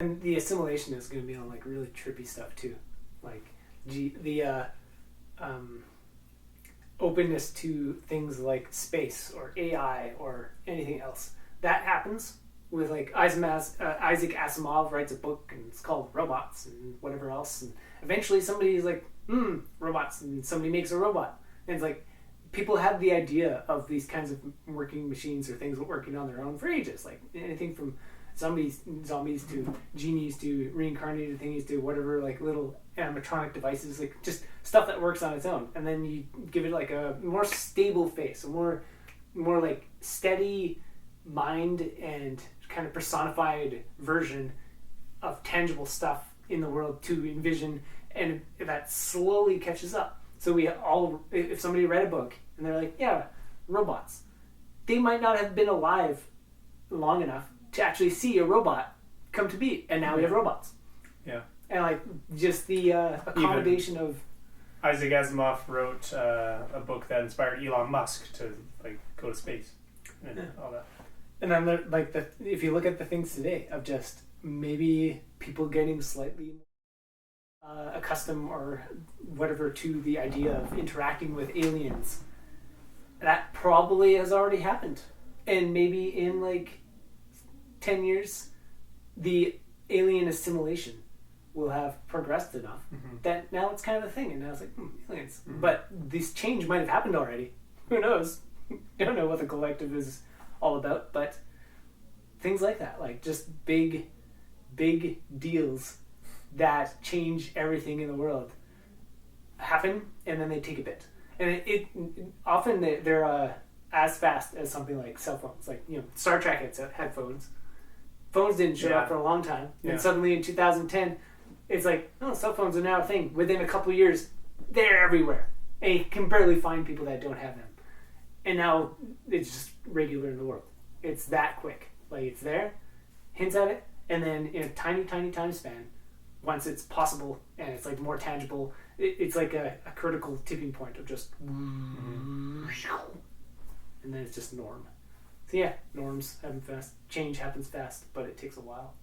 And the assimilation is going to be on like really trippy stuff too, like the um, openness to things like space or AI or anything else. That happens with like Isaac Asimov writes a book and it's called Robots and whatever else, and eventually somebody's like, robots, and somebody makes a robot, and it's like people had the idea of these kinds of working machines or things working on their own for ages, like anything from zombies to genies to reincarnated thingies to whatever, like little animatronic devices, like just stuff that works on its own, and then you give it like a more stable face, a more like steady mind and kind of personified version of tangible stuff in the world to envision, and that slowly catches up. So we all, if somebody read a book and they're like, yeah, robots, they might not have been alive long enough to actually see a robot come to be, and now we have robots. Yeah. And like just the accommodation of Isaac Asimov wrote a book that inspired Elon Musk to like go to space and all that. And then like if you look at the things today of just maybe people getting slightly accustomed or whatever to the idea of interacting with aliens, that probably has already happened. And maybe in like 10 years, the alien assimilation will have progressed enough that now it's kind of a thing. And now it's like, aliens. But this change might have happened already. Who knows? I don't know what the collective is all about, but things like that, like just big deals that change everything in the world happen, and then they take a bit. And it often they're as fast as something like cell phones. Like, Star Trek had phones. Phones didn't show up for a long time. And suddenly in 2010, it's like, cell phones are now a thing. Within a couple of years, they're everywhere. And you can barely find people that don't have them. And now it's just regular in the world. It's that quick. Like, it's there, hints at it, and then in a tiny time span, once it's possible and it's like more tangible, it's like a critical tipping point of just and then it's just norm. So yeah, norms happen fast, change happens fast, but it takes a while.